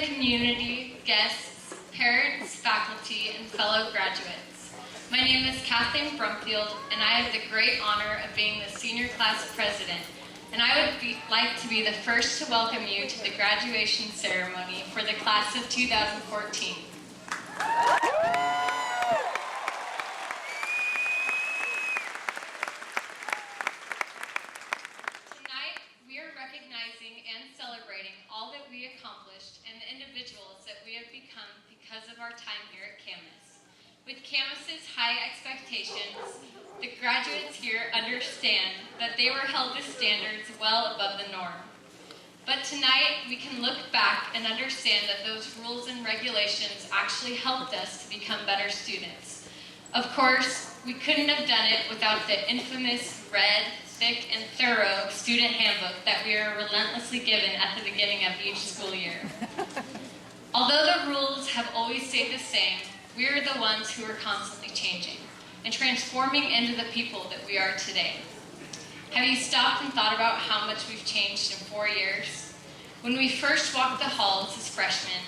the community, guests, parents, faculty, and fellow graduates. My name is Kathleen Brumfield, and I have the great honor of being the senior class president, and I would like to be the first to welcome you to the graduation ceremony for the class of 2014. Tonight, we are recognizing and celebrating all that we accomplished and the individuals that we have become because of our time here at Camas. With Camas's high expectations, the graduates here understand that they were held to standards well above the norm. But tonight, we can look back and understand that those rules and regulations actually helped us to become better students. Of course, we couldn't have done it without the infamous red, thick, and thorough student handbook that we are relentlessly given at the beginning of each school year. Although the rules have always stayed the same, we are the ones who are constantly changing and transforming into the people that we are today. Have you stopped and thought about how much we've changed in 4 years? When we first walked the halls as freshmen,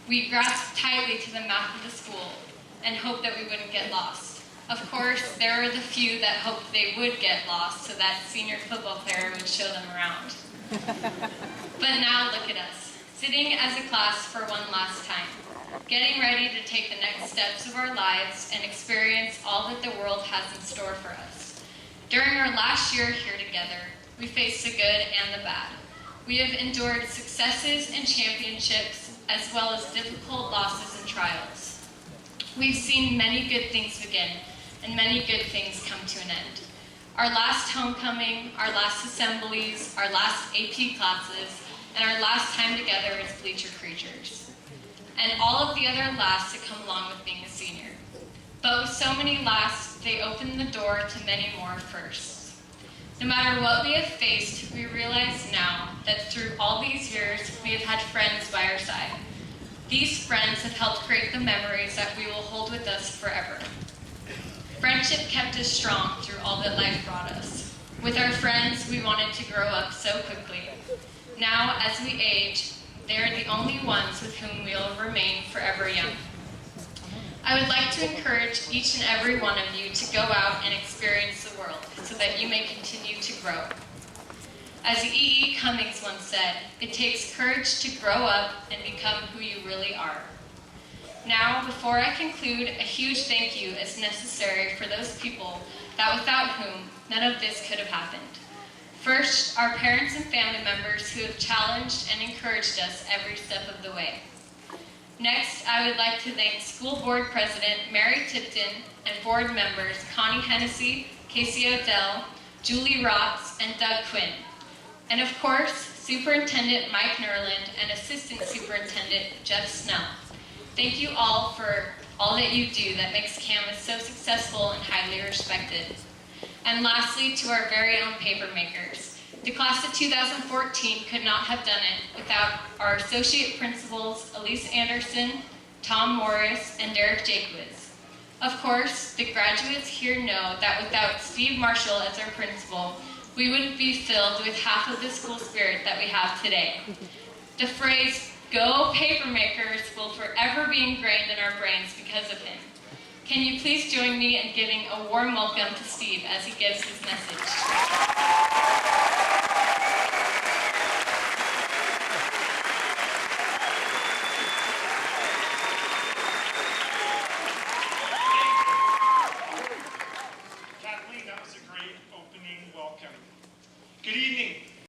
we grasped tightly to the map of the school and hoped that we wouldn't get lost. Of course, there were the few that hoped they would get lost so that senior football player would show them around. But now look at us, sitting as a class for one last time, getting ready to take the next steps of our lives and experience all that the world has in store for us. During our last year here together, we faced the good and the bad. We have endured successes and championships, as well as difficult losses and trials. We've seen many good things begin, and many good things come to an end. Our last homecoming, our last assemblies, our last AP classes, and our last time together as bleacher creatures. And all of the other lasts that come along with being a senior. But with so many lasts, they open the door to many more firsts. No matter what we have faced, we realize now that through all these years, we have had friends by our side. These friends have helped create the memories that we will hold with us forever. Friendship kept us strong through all that life brought us. With our friends, we wanted to grow up so quickly. Now, as we age, they are the only ones with whom we will remain forever young. I would like to encourage each and every one of you to go out and experience the world so that you may continue to grow. As E.E. Cummings once said, it takes courage to grow up and become who you really are. Now, before I conclude, a huge thank you is necessary for those people that without whom none of this could have happened. First, our parents and family members who have challenged and encouraged us every step of the way. Next, I would like to thank School Board President Mary Tipton and board members Connie Hennessy, Casey Odell, Julie Rotz, and Doug Quinn. And of course, Superintendent Mike Nerland and Assistant Superintendent Jeff Snell. Thank you all for all that you do that makes Camas so successful and highly respected. And lastly, to our very own paper makers. The class of 2014 could not have done it without our associate principals, Elise Anderson, Tom Morris, and Derek Jakewitz. Of course, the graduates here know that without Steve Marshall as our principal, we wouldn't be filled with half of the school spirit that we have today. The phrase, "Go Papermakers," will forever be ingrained in our brains because of him. Can you please join me in giving a warm welcome to Steve as he gives his message?